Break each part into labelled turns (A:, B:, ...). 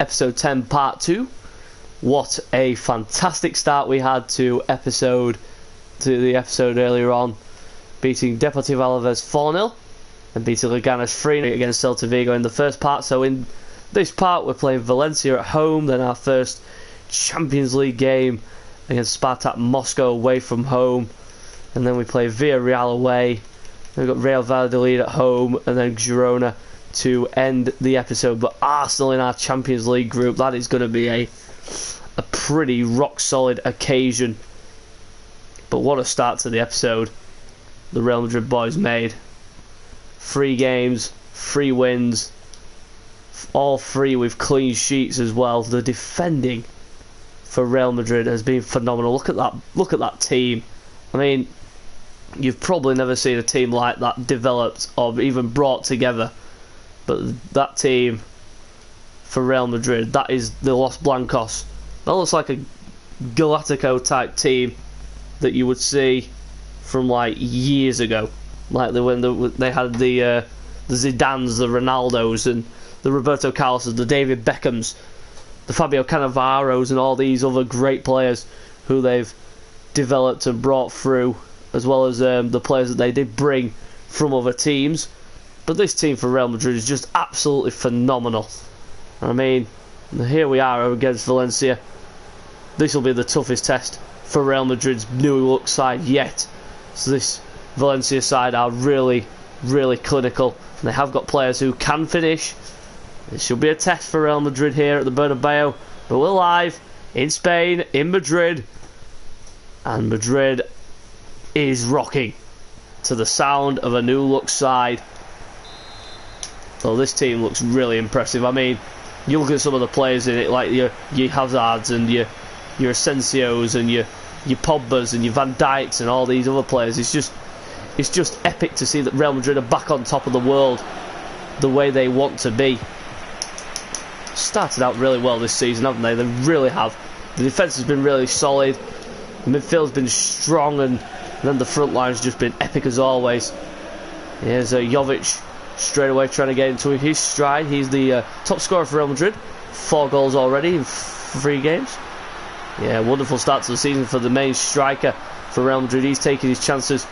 A: Episode 10 part 2. What a fantastic start we had to the episode earlier on, beating Deportivo Alaves 4-0 and beating Leganes 3-0 against Celta Vigo in the first part. So in this part we're playing Valencia at home, then our first Champions League game against Spartak Moscow away from home, and then we play Villarreal away. Then we've got Real Valladolid at home, and then Girona to end the episode. But Arsenal in our Champions League group, that is going to be a pretty rock solid occasion. But what a start to the episode the Real Madrid boys made. 3 games, 3 wins, all 3 with clean sheets as well. The defending for Real Madrid has been phenomenal. Look at that team. I mean, you've probably never seen a team like that developed or even brought together. But that team for Real Madrid, that is the Los Blancos. That looks like a Galactico type team that you would see from like years ago, like when they had the Zidanes, the Ronaldos, and the Roberto Carloses, the David Beckhams, the Fabio Cannavaros, and all these other great players who they've developed and brought through, as well as the players that they did bring from other teams. But this team for Real Madrid is just absolutely phenomenal. I mean, here we are against Valencia. This will be the toughest test for Real Madrid's new look side yet. So this Valencia side are really, really clinical, and they have got players who can finish. This should be a test for Real Madrid here at the Bernabeu. But we're live in Spain, in Madrid, and Madrid is rocking to the sound of a new look side. Well, this team looks really impressive. I mean, you look at some of the players in it, like your Hazards and your Asensios and your Pogbas and your Van Dijks and all these other players. It's just epic to see that Real Madrid are back on top of the world the way they want to be. Started out really well this season, haven't they? They really have. The defence has been really solid. The midfield's been strong, and then the front line's just been epic as always. Here's Jovic straight away trying to get into his stride. He's the top scorer for Real Madrid. 4 goals already in 3 games. Yeah, wonderful start to the season for the main striker for Real Madrid. He's taking his chances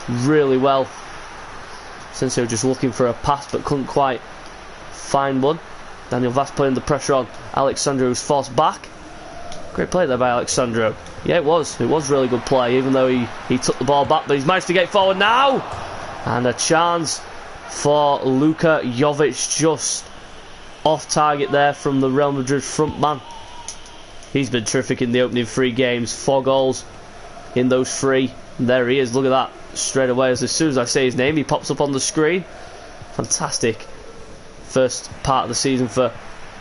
A: really well. Sensio just looking for a pass but couldn't quite find one. Daniel Vaz putting the pressure on Alexandro, who's forced back. Great play there by Alexandro. Yeah, it was really good play, even though he took the ball back, but he's managed to get forward now. And a chance for Luka Jovic, just off target there from the Real Madrid front man. He's been terrific in the opening 3 games, 4 goals in those 3. And there he is, look at that, straight away. As soon as I say his name, he pops up on the screen. Fantastic first part of the season for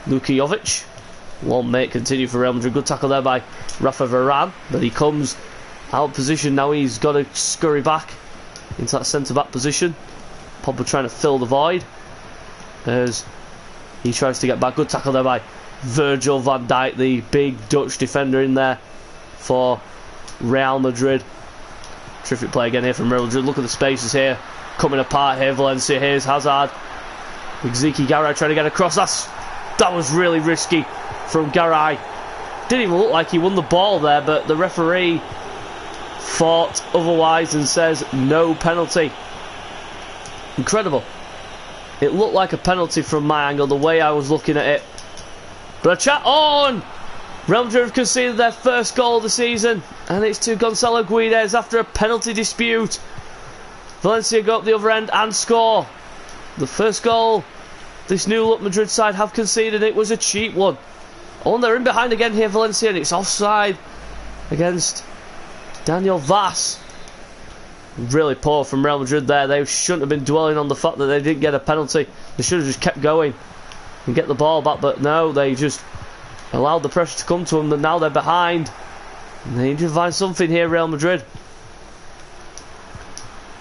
A: Luka Jovic. Won't make continue for Real Madrid. Good tackle there by Rafa Varane, but he comes out of position now. He's got to scurry back into that centre-back position. Pogba trying to fill the void as he tries to get back. Good tackle there by Virgil van Dijk, the big Dutch defender in there for Real Madrid. Terrific play again here from Real Madrid. Look at the spaces here coming apart here. Valencia, here's Hazard. Ziki Garay trying to get across. That was really risky from Garay. Didn't even look like he won the ball there, but the referee thought otherwise and says no penalty. Incredible. It looked like a penalty from my angle, the way I was looking at it. But a chat on! Real Madrid have conceded their first goal of the season, and it's to Gonzalo Guedes after a penalty dispute. Valencia go up the other end and score. The first goal this new look Madrid side have conceded, it was a cheap one. Oh, and they're in behind again here, Valencia, and it's offside against Daniel Vaz. Really poor from Real Madrid there. They shouldn't have been dwelling on the fact that they didn't get a penalty. They should have just kept going and get the ball back, but no, they just allowed the pressure to come to them, and now they're behind. And they need to find something here, Real Madrid.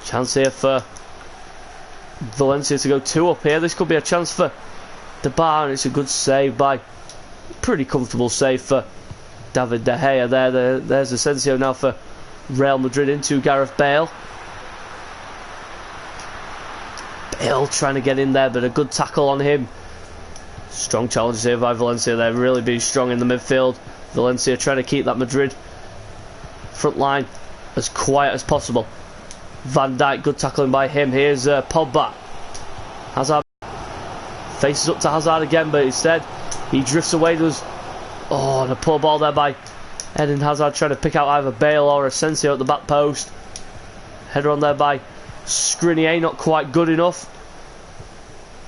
A: Chance here for Valencia to go 2 up here. This could be a chance for De Bar, and it's a good save by, pretty comfortable save for David De Gea there. There's Asensio now for Real Madrid into Gareth Bale. Bale trying to get in there, but a good tackle on him Strong challenges here by Valencia. They're really being strong in the midfield. Valencia trying to keep that Madrid front line as quiet as possible. Van Dijk, good tackling by him. Here's Pogba. Hazard faces up to Hazard again, but instead he drifts away. Oh, and a poor ball there by Eden Hazard, trying to pick out either Bale or Asensio at the back post. Header on there by Skriniar, not quite good enough.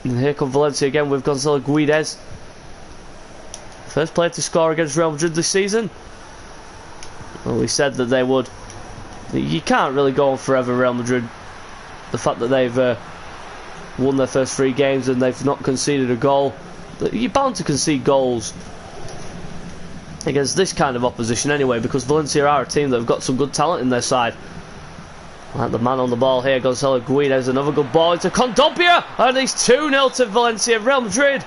A: And here come Valencia again with Gonzalo Guedes. First player to score against Real Madrid this season. Well, we said that they would. You can't really go on forever, Real Madrid. The fact that they've won their first 3 games and they've not conceded a goal. You're bound to concede goals against this kind of opposition anyway, because Valencia are a team that have got some good talent in their side. Like the man on the ball here, Gonzalo Guedes, another good ball into Kondogbia, and it's 2-0 to Valencia. Real Madrid,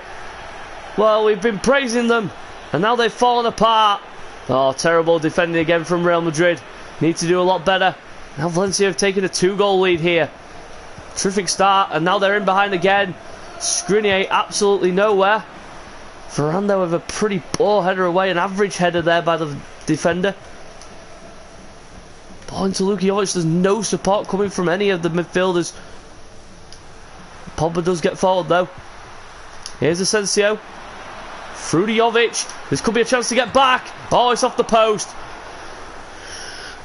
A: well, we've been praising them, and now they've fallen apart. Oh, terrible defending again from Real Madrid. Need to do a lot better. Now Valencia have taken a 2-goal lead here. Terrific start, and now they're in behind again. Skriniar absolutely nowhere. Varane with a pretty poor header away, an average header there by the defender. Ball into Luka Jovic, there's no support coming from any of the midfielders. Pogba does get forward though. Here's Asensio. Through to Jovic. This could be a chance to get back. Oh, it's off the post.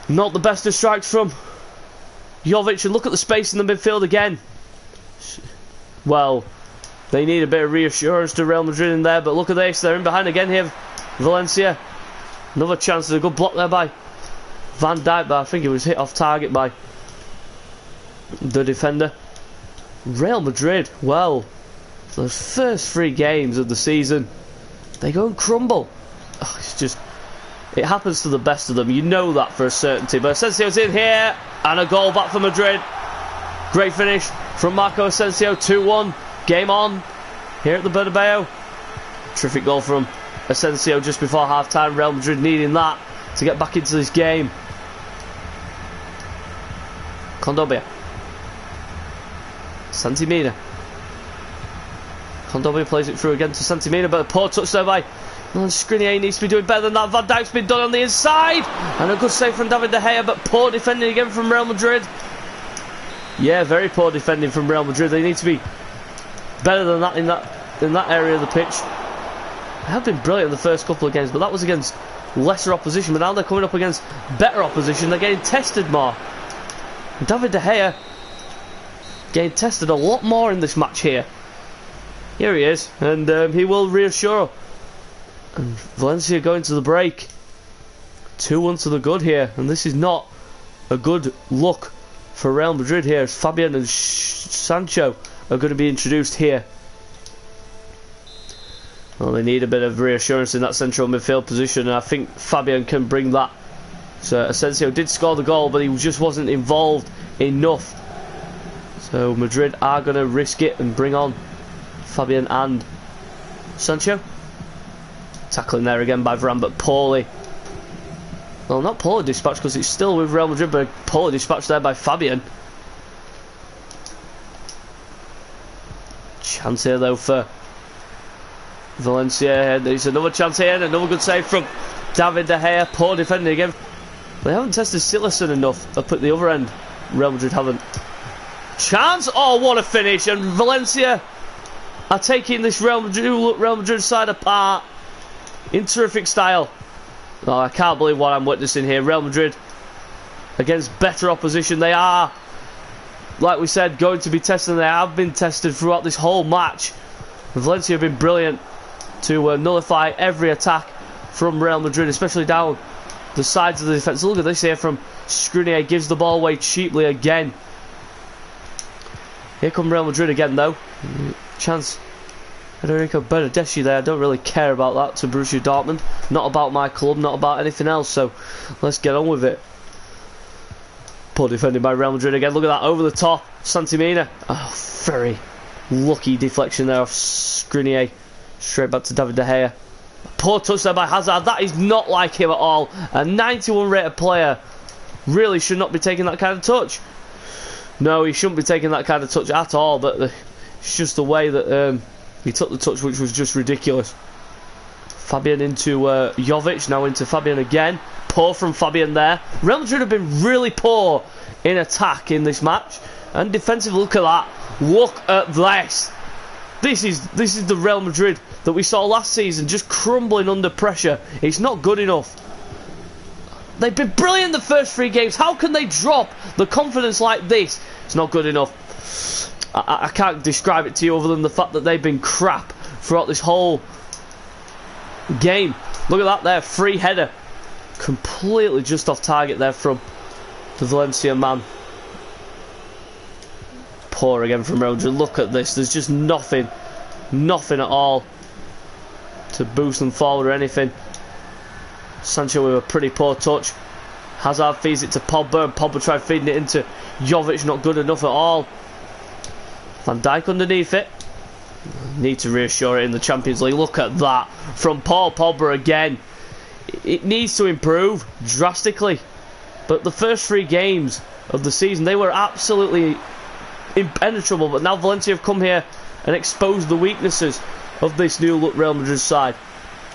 A: Not the best of strikes from Jovic, and look at the space in the midfield again. Well, they need a bit of reassurance to Real Madrid in there, but look at this, they're in behind again here. Valencia. Another chance, there's a good block there by Van Dijk, but I think it was hit off target by the defender. Real Madrid, well, the first 3 games of the season, they go and crumble. Oh, it's just, it happens to the best of them, you know that for a certainty. But Asensio's in here, and a goal back for Madrid. Great finish from Marco Asensio, 2-1. Game on here at the Bernabeu. Terrific goal from Asensio just before half time. Real Madrid needing that to get back into this game. Kondogbia. Santimina. Kondogbia plays it through again to Santimina, but a poor touch there by Skriniar. Needs to be doing better than that. Van Dijk's been done on the inside, and a good save from David De Gea, but poor defending again from Real Madrid. Yeah, very poor defending from Real Madrid. They need to be better than that in that area of the pitch. They have been brilliant in the first couple of games, but that was against lesser opposition. But now they're coming up against better opposition. They're getting tested more. David De Gea getting tested a lot more in this match here. Here he is, and he will reassure. And Valencia going to the break. 2-1 to the good here, and this is not a good look for Real Madrid here, as Fabian and Sancho are going to be introduced here. Well, they need a bit of reassurance in that central midfield position, and I think Fabian can bring that. So Asensio did score the goal, but he just wasn't involved enough. So Madrid are going to risk it and bring on Fabian and Sancho. Tackling there again by Varane, but poorly. Well, not poorly dispatched, because it's still with Real Madrid, but poorly dispatched there by Fabian. Chance here though for Valencia. There's another chance here, and another good save from David De Gea. Poor defending again. They haven't tested Silerson enough up at the other end. Real Madrid haven't. Chance! Oh, what a finish! And Valencia are taking this Real Madrid side apart in terrific style. Oh, I can't believe what I'm witnessing here. Real Madrid against better opposition. They are, like we said, going to be tested. They have been tested throughout this whole match. Valencia have been brilliant to nullify every attack from Real Madrid, especially down the sides of the defence. Look at this here from Skriniar. Gives the ball away cheaply again. Here come Real Madrid again though. Chance. Federico Bernardeschi there. I don't really care about that to Borussia Dortmund. Not about my club, not about anything else. So let's get on with it. Poor defending by Real Madrid again. Look at that, over the top. Santimina. Oh, very lucky deflection there off Skriniar. Straight back to David De Gea. Poor touch there by Hazard. That is not like him at all. A 91 rated player really should not be taking that kind of touch. No, he shouldn't be taking that kind of touch at all. But it's just the way that He took the touch, which was just ridiculous. Fabian into Jovic, now into Fabian again. Poor from Fabian there. Real Madrid have been really poor in attack in this match. And defensive, look at that. Look at this. This is the Real Madrid that we saw last season, just crumbling under pressure. It's not good enough. They've been brilliant the first 3 games. How can they drop the confidence like this? It's not good enough. I can't describe it to you other than the fact that they've been crap throughout this whole game. Look at that there, free header. Completely just off target there from the Valencia man. Poor again from Real Madrid. Look at this. There's just nothing at all to boost them forward or anything. Sancho with a pretty poor touch. Hazard feeds it to Pogba, and Pogba tried feeding it into Jovic. Not good enough at all. Van Dijk underneath it. Need to reassure it in the Champions League. Look at that from Paul Pogba again. It needs to improve drastically. But the first 3 games of the season, they were absolutely impenetrable. But now Valencia have come here and exposed the weaknesses of this new look Real Madrid side.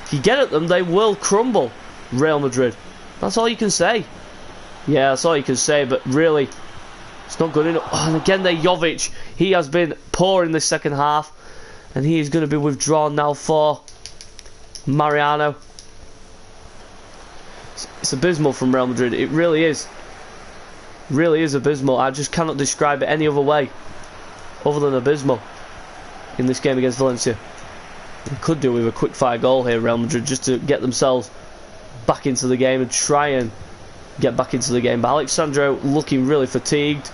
A: If you get at them, they will crumble. Real Madrid. That's all you can say. Yeah, that's all you can say. But really, it's not good enough. Oh, and again, there Jovic. He has been poor in this second half. And he is going to be withdrawn now for Mariano. It's abysmal from Real Madrid. It really is. Really is abysmal. I just cannot describe it any other way other than abysmal in this game against Valencia. They could do with a quick fire goal here, Real Madrid, just to get themselves back into the game and try and get back into the game. But Alexandro looking really fatigued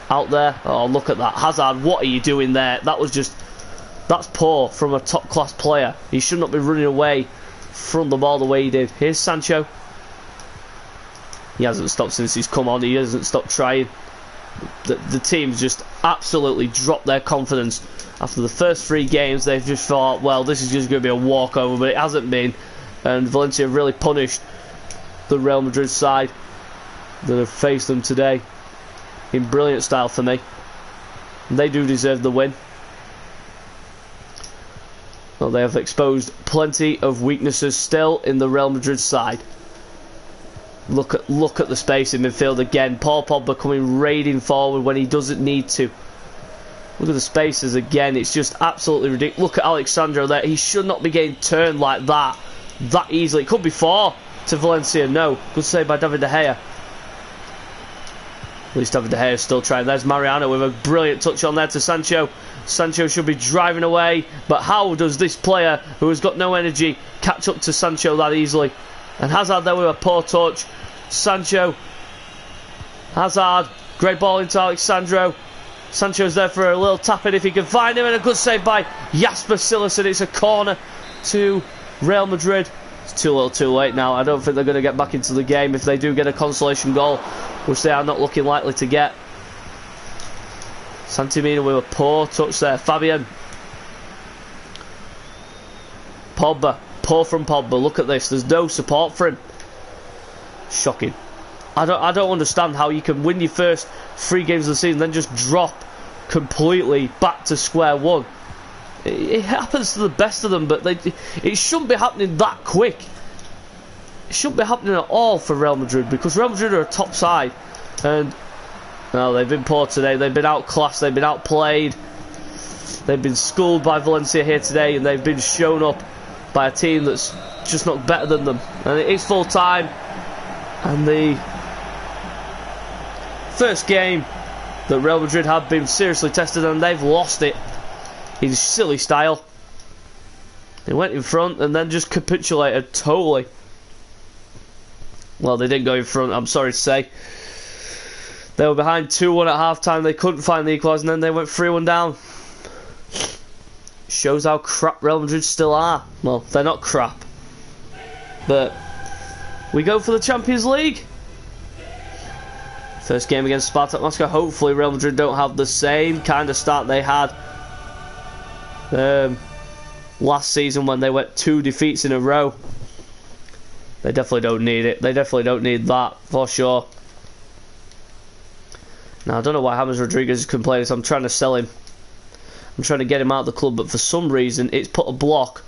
A: out there. Oh, look at that. Hazard, what are you doing there? That's poor from a top class player. He should not be running away from the ball the way he did. Here's Sancho. He hasn't stopped since he's come on. He hasn't stopped trying. The team's just absolutely dropped their confidence. After the first 3 games, they've just thought, well, this is just going to be a walkover, but it hasn't been. And Valencia have really punished the Real Madrid side that have faced them today in brilliant style for me. And they do deserve the win. Well, they have exposed plenty of weaknesses still in the Real Madrid side. Look at the space in midfield again. Paul Pogba coming raiding forward when he doesn't need to. Look at the spaces again. It's just absolutely ridiculous. Look at Alexandro there. He should not be getting turned like that easily. It could be 4 to Valencia. No. Good save by David De Gea. At least David De Gea is still trying. There's Mariano with a brilliant touch on there to Sancho. Sancho should be driving away. But how does this player, who has got no energy, catch up to Sancho that easily? And Hazard there with a poor touch. Sancho. Hazard. Great ball into Alexandro. Sancho's there for a little tap in if he can find him. And a good save by Jasper Cillessen. It's a corner to Real Madrid. It's too little too late now. I don't think they're going to get back into the game if they do get a consolation goal, which they are not looking likely to get. Santimina with a poor touch there. Fabian. Pogba. Poor from Pogba. Look at this. There's no support for him. Shocking. I don't understand how you can win your first 3 games of the season, then just drop completely back to square one. It happens to the best of them, but it shouldn't be happening that quick. It shouldn't be happening at all for Real Madrid, because Real Madrid are a top side, and well, they've been poor today. They've been outclassed. They've been outplayed. They've been schooled by Valencia here today, and they've been shown up by a team that's just not better than them. And it is full time, and the first game that Real Madrid have been seriously tested, and they've lost it in silly style. They went in front and then just capitulated totally. Well, they didn't go in front, I'm sorry to say. They were behind 2-1 at half time. They couldn't find the equaliser, and then they went 3-1 down. Shows how crap Real Madrid still are. Well, they're not crap, but we go for the Champions League. First game against Spartak Moscow. Hopefully Real Madrid don't have the same kind of start they had last season when they went 2 defeats in a row. They definitely don't need it. They definitely don't need that, for sure. Now, I don't know why James Rodriguez is complaining, so I'm trying to sell him. I'm trying to get him out of the club, but for some reason it's put a block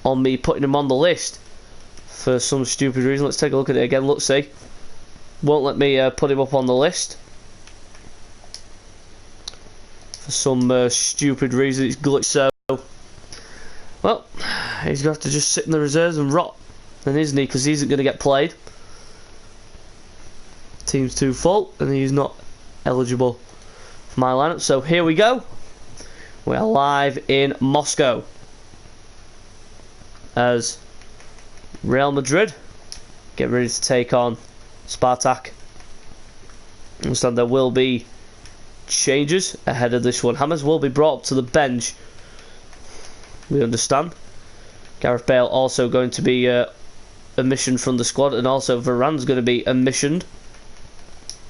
A: on me putting him on the list. For some stupid reason. Let's take a look at it again. Let's see. Won't let me put him up on the list. For some stupid reason it's glitched. So, well, he's going to have to just sit in the reserves and rot, then, isn't he? Because he isn't going to get played. Team's too full, and he's not eligible for my lineup. So here we go. We are live in Moscow as Real Madrid get ready to take on Spartak. I understand there will be changes ahead of this one. Hammers will be brought up to the bench, we understand. Gareth Bale also going to be omissioned from the squad, and also Varane's going to be omissioned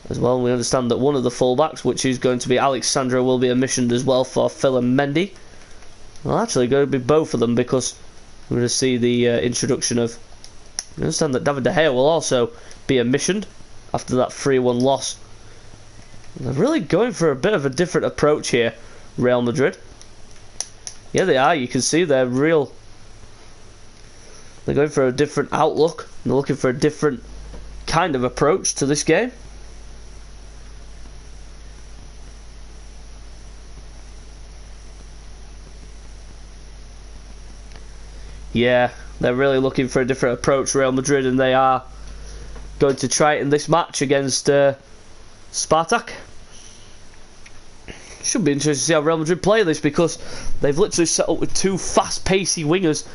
A: as well. We understand that one of the fullbacks, which is going to be Alexandro, will be omissioned as well for Phil and Mendy. Well, actually going to be both of them, because we're going to see the introduction of... I understand that David De Gea will also be omissioned after that 3-1 loss. They're really going for a bit of a different approach here, Real Madrid. Yeah, they are. You can see they're real. They're going for a different outlook. They're looking for a different kind of approach to this game. Yeah, they're really looking for a different approach, Real Madrid, and they are going to try it in this match against Spartak. Should be interesting to see how Real Madrid play this, because they've literally set up with two fast, pacey wingers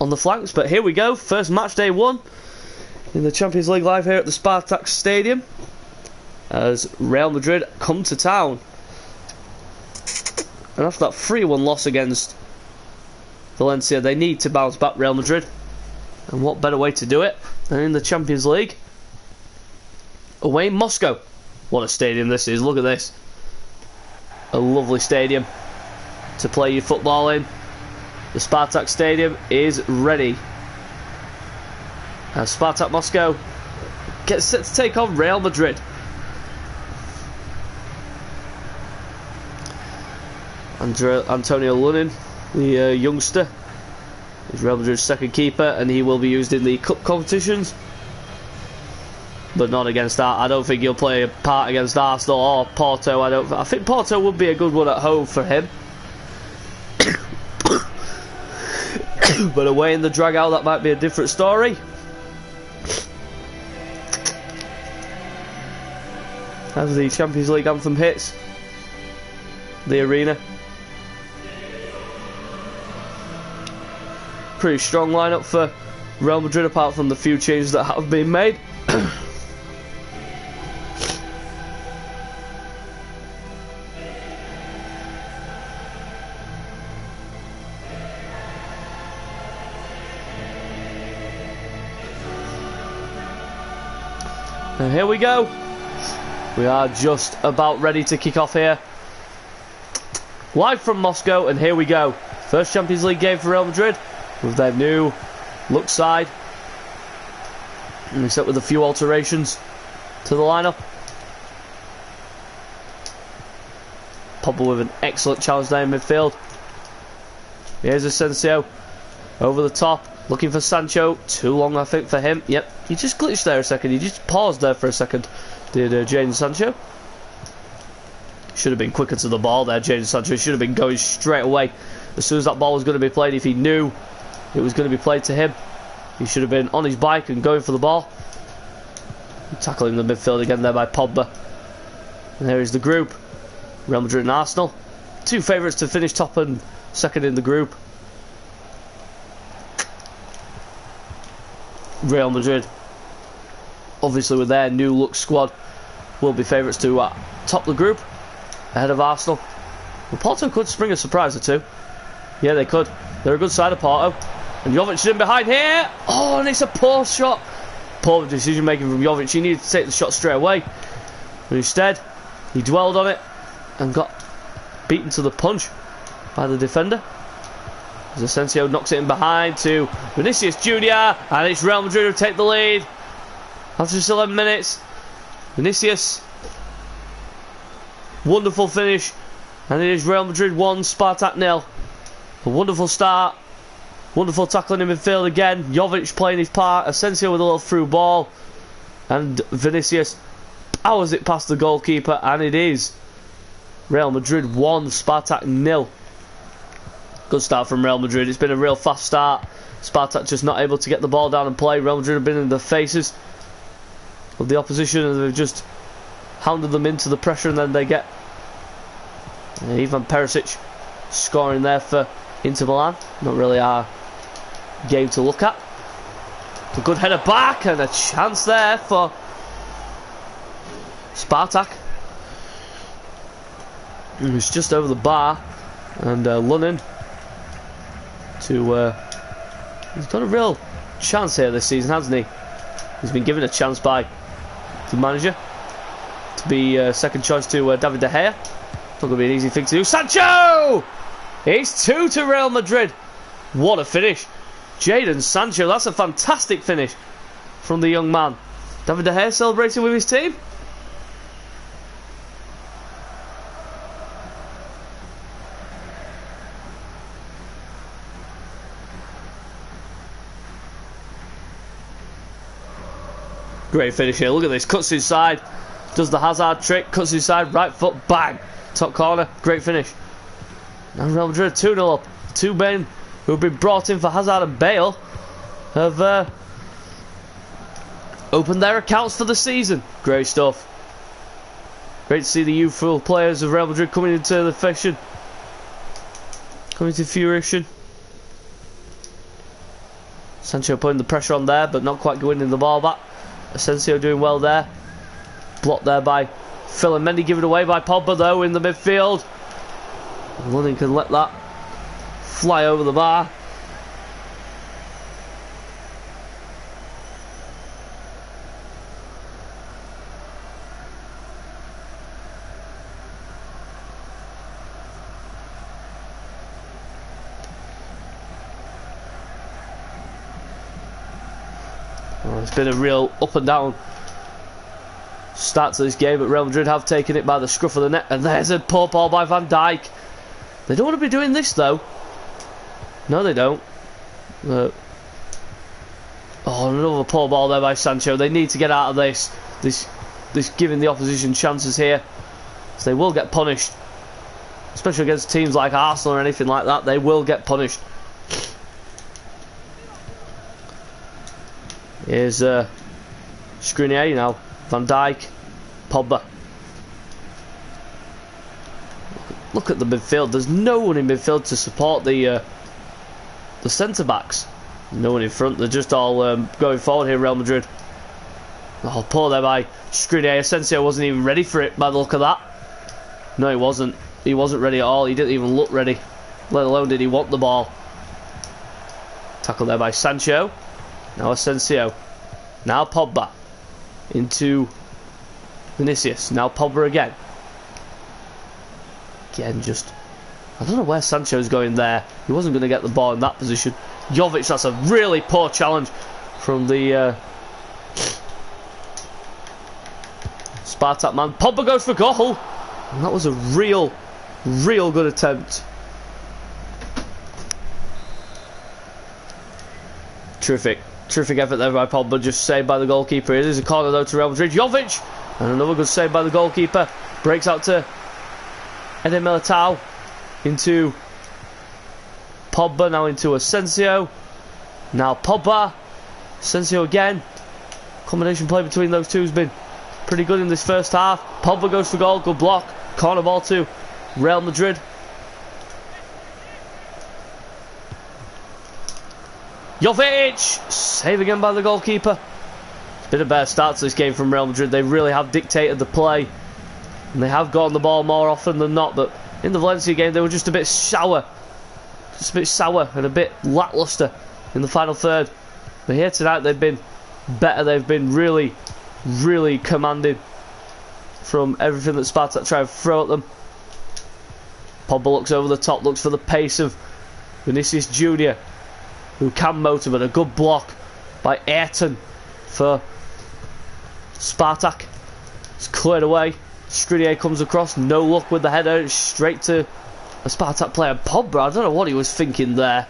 A: on the flanks. But here we go, first match day 1 in the Champions League live here at the Spartak Stadium as Real Madrid come to town. And after that 3-1 loss against Valencia, they need to bounce back, Real Madrid. And what better way to do it than in the Champions League? Away in Moscow. What a stadium this is, look at this. A lovely stadium to play your football in. The Spartak Stadium is ready. As Spartak Moscow gets set to take on Real Madrid. Antonio Lunin, the youngster, is Real Madrid's second keeper, and he will be used in the cup competitions, but not against that. I don't think he'll play a part against Arsenal or Porto. I think Porto would be a good one at home for him. But away in the drag-out, that might be a different story. As the Champions League anthem hits the arena. Pretty strong lineup for Real Madrid, apart from the few changes that have been made. And here we go. We are just about ready to kick off here. Live from Moscow, and here we go. First Champions League game for Real Madrid with their new look side, except with a few alterations to the lineup. Pogba with an excellent challenge there in midfield. Here's Asensio over the top, looking for Sancho. Too long, I think, for him. Yep, he just glitched there a second. He just paused there for a second, did Jadon Sancho. Should have been quicker to the ball there, Jadon Sancho. Should have been going straight away as soon as that ball was going to be played. If he knew it was going to be played to him, he should have been on his bike and going for the ball. Tackling the midfield again there by Pogba. And there is the group, Real Madrid and Arsenal, two favourites to finish top and second in the group. Real Madrid, obviously with their new look squad, will be favourites to top the group ahead of Arsenal. Well, Porto could spring a surprise or two. Yeah, they could. They're a good side of Porto. And Jovic is in behind here. Oh, and it's a poor shot. Poor decision making from Jovic. He needed to take the shot straight away, but instead he dwelled on it and got beaten to the punch by the defender. As Asensio knocks it in behind to Vinicius Junior, and it's Real Madrid who take the lead after just 11 minutes. Vinicius, wonderful finish And it is Real Madrid 1, Spartak 0. A wonderful start. Wonderful tackling in midfield again. Jovic playing his part. Asensio with a little through ball. And Vinicius powers it past the goalkeeper. And it is Real Madrid 1, Spartak 0. Good start from Real Madrid. It's been a real fast start. Spartak just not able to get the ball down and play. Real Madrid have been in the faces of the opposition and they've just hounded them into the pressure, and then they get Ivan Perisic scoring there for Inter Milan. Not really our game to look at. A good header back and a chance there for Spartak. It was just over the bar, and Lunin he's got a real chance here this season, hasn't he? He's been given a chance by the manager to be second choice to David De Gea. Not going to be an easy thing to do. Sancho! It's 2 to Real Madrid. What a finish. Jadon Sancho, that's a fantastic finish from the young man. David De Gea celebrating with his team. Great finish here. Look at this. Cuts inside. Does the Hazard trick. Cuts inside. Right foot. Bang. Top corner. Great finish. Now Real Madrid 2-0 up. Two men who have been brought in for Hazard and Bale have opened their accounts for the season. Great stuff. Great to see the youthful players of Real Madrid coming into the fashion. Coming to fruition. Sancho putting the pressure on there, but not quite winning the ball back. Asensio doing well there. Blocked there by Phil and Mendy, given away by Pogba though in the midfield. Lunin can let that fly over the bar. It's been a real up and down start to this game, but Real Madrid have taken it by the scruff of the neck, and there's a poor ball by Van Dijk. They don't want to be doing this though. No, they don't. Oh, another poor ball there by Sancho. They need to get out of this giving the opposition chances here, so they will get punished, especially against teams like Arsenal or anything like that. They will get punished. Here's Skriniar now. Van Dijk, Pogba. Look at the midfield. There's no one in midfield to support the centre backs. No one in front. They're just all going forward here. Real Madrid. Oh, poor there by Skriniar. Asensio wasn't even ready for it by the look of that. No, he wasn't. He wasn't ready at all. He didn't even look ready. Let alone did he want the ball. Tackle there by Sancho. Now Asensio. Now Pogba. Into Vinicius. Now Pogba again. Again, just... I don't know where Sancho's going there. He wasn't going to get the ball in that position. Jovic, that's a really poor challenge from the Spartak man. Pogba goes for goal. And that was a real good attempt. Terrific effort there by Pogba, just saved by the goalkeeper. It is a corner though to Real Madrid. Jovic, and another good save by the goalkeeper. Breaks out to Eder Militao, into Pogba, now into Asensio. Now Pogba, Asensio again. Combination play between those two has been pretty good in this first half. Pogba goes for goal, good block. Corner ball to Real Madrid. Jovic! Save again by the goalkeeper. It's been a better start to this game from Real Madrid. They really have dictated the play. And they have gotten the ball more often than not. But in the Valencia game, they were just a bit sour. Just a bit sour and a bit lacklustre in the final third. But here tonight, they've been better. They've been really commanding from everything that Spartak try to throw at them. Pogba looks over the top, looks for the pace of Vinicius Jr., who can motor, but a good block by Ayrton for Spartak. It's cleared away. Skriniar comes across, no luck with the header, straight to a Spartak player. Pogba, I don't know what he was thinking there.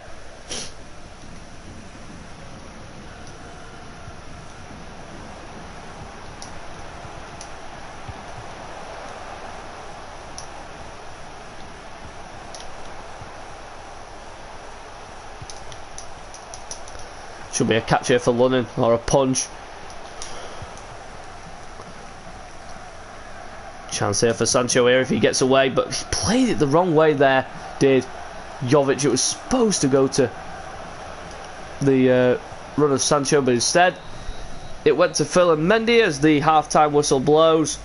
A: Should be a catch here for London, or a punch. Chance here for Sancho here if he gets away, but he played it the wrong way there, did Jovic. It was supposed to go to the run of Sancho, but instead it went to Phil and Mendy as the half-time whistle blows.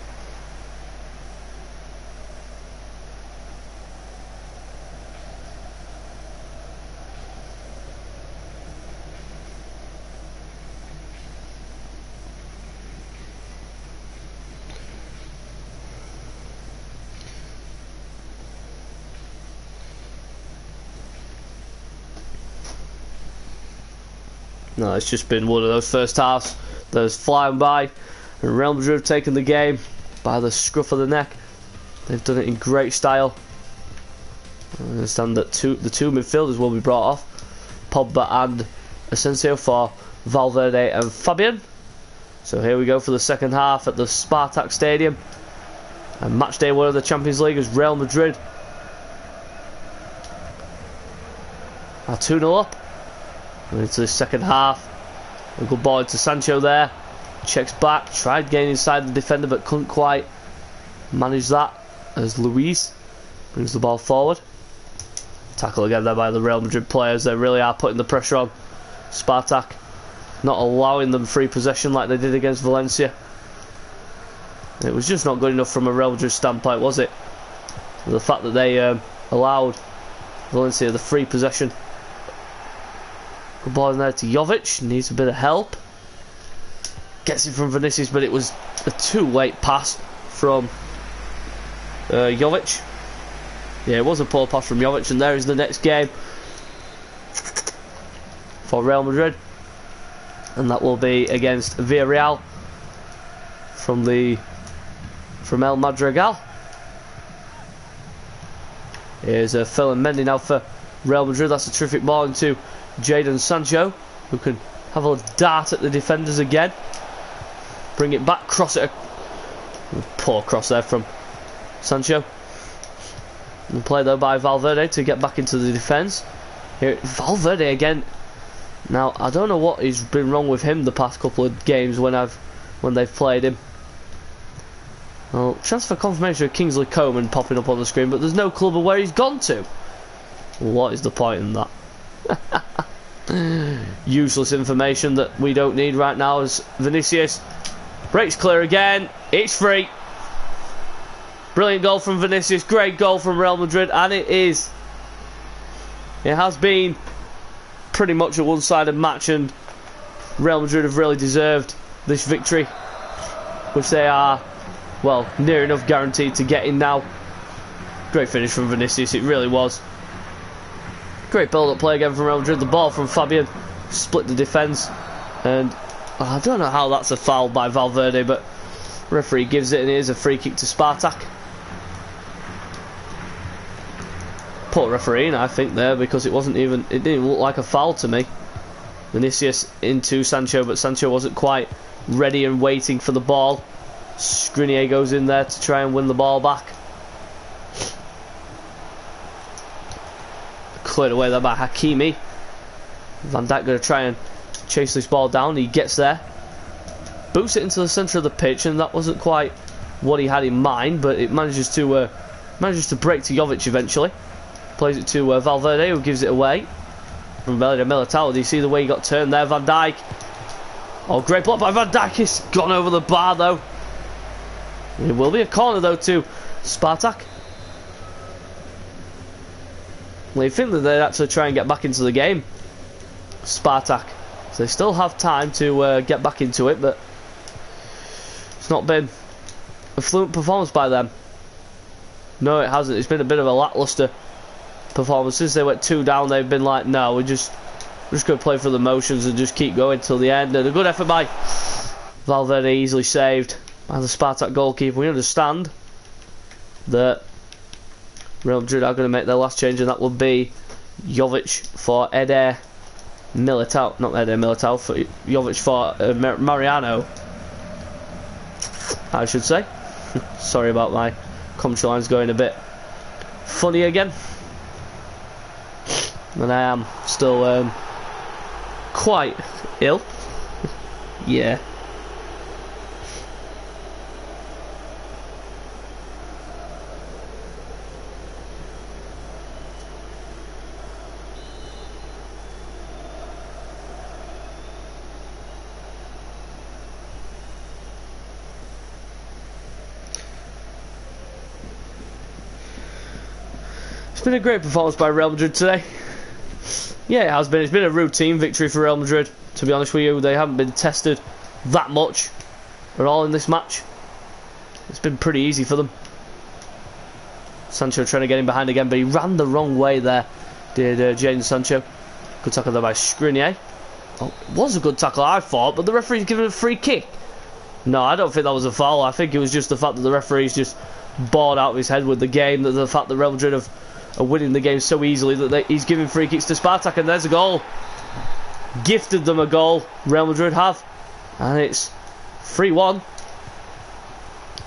A: No, it's just been one of those first halves that was flying by, and Real Madrid have taken the game by the scruff of the neck. They've done it in great style. I understand that the two midfielders will be brought off, Pogba and Asensio, for Valverde and Fabian. So here we go for the second half at the Spartak Stadium, and match day 1 of the Champions League as Real Madrid are 2-0 up. Into the second half. A good ball to Sancho there. Checks back, tried getting inside the defender but couldn't quite manage that as Luis brings the ball forward. Tackle again there by the Real Madrid players. They really are putting the pressure on Spartak, not allowing them free possession like they did against Valencia. It was just not good enough from a Real Madrid standpoint, was it? The fact that they allowed Valencia the free possession. Good ball in there to Jovic, needs a bit of help. Gets it from Vinicius, but it was a too late pass from Jovic. Yeah, it was a poor pass from Jovic, and there is the next game for Real Madrid. And that will be against Villarreal from El Madrigal. Here's Phil and Mendy now for Real Madrid. That's a terrific ball into Jadon Sancho, who can have a dart at the defenders again. Bring it back, cross it. Poor cross there from Sancho. And play though by Valverde to get back into the defence. Here, Valverde again. Now I don't know what has been wrong with him the past couple of games when they've played him. Well, transfer confirmation of Kingsley Coman popping up on the screen, but there's no clue of where he's gone to. What is the point in that? Useless information that we don't need right now as Vinicius breaks clear again. It's free. Brilliant goal from Vinicius, great goal from Real Madrid, and it has been pretty much a one-sided match, and Real Madrid have really deserved this victory, which they are, well, near enough guaranteed to get in now. Great finish from Vinicius, it really was. Great build-up play again from Real Madrid. The ball from Fabian split the defence, and I don't know how that's a foul by Valverde, but referee gives it, and it is a free kick to Spartak. Poor refereeing, I think, there, because it didn't even look like a foul to me. Vinicius into Sancho, but Sancho wasn't quite ready and waiting for the ball. Skriniar goes in there to try and win the ball back. Cleared away there by Hakimi. Van Dijk going to try and chase this ball down. He gets there, boots it into the centre of the pitch, and that wasn't quite what he had in mind, but it manages to break to Jovic eventually. Plays it to Valverde, who gives it away from Militao. Do you see the way he got turned there? Van Dijk. Oh, great block by Van Dijk. It's gone over the bar though. It will be a corner though to Spartak. Well, you think that they'd actually try and get back into the game, Spartak. So they still have time to get back into it, but it's not been a fluent performance by them. No, it hasn't. It's been a bit of a lacklustre performance. Since they went 2 down, they've been like, no, we're just going to play for the motions and just keep going till the end. And a good effort by Valverde, easily saved by the Spartak goalkeeper. We understand that Real Madrid are going to make their last change, and that will be Jovic for Eder Militao. Not Eder Militao, for Jovic for Mariano, I should say. Sorry about my commentary lines going a bit funny again. And I am still quite ill. Yeah. It's been a great performance by Real Madrid today. Yeah, it has been. It's been a routine victory for Real Madrid, to be honest with you. They haven't been tested that much at all in this match. It's been pretty easy for them. Sancho trying to get him behind again, but he ran the wrong way there, did Jadon Sancho. Good tackle there by Skriniar. Oh, it was a good tackle, I thought, but the referee's given a free kick. No, I don't think that was a foul. I think it was just the fact that the referee's just bored out of his head with the game, that the fact that Real Madrid are winning the game so easily that he's giving free kicks to Spartak, and there's a goal. Gifted them a goal, Real Madrid have, and it's 3-1.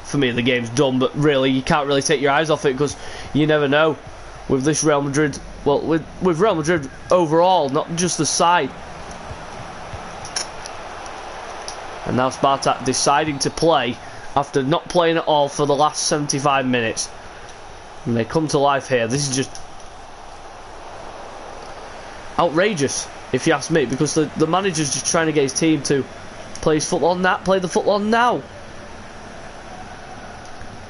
A: For me, the game's done, but really, you can't really take your eyes off it, because you never know with this Real Madrid, well, with Real Madrid overall, not just the side. And now Spartak deciding to play after not playing at all for the last 75 minutes. And they come to life here. This is just outrageous, if you ask me, because the manager's just trying to get his team to play his football play the football now.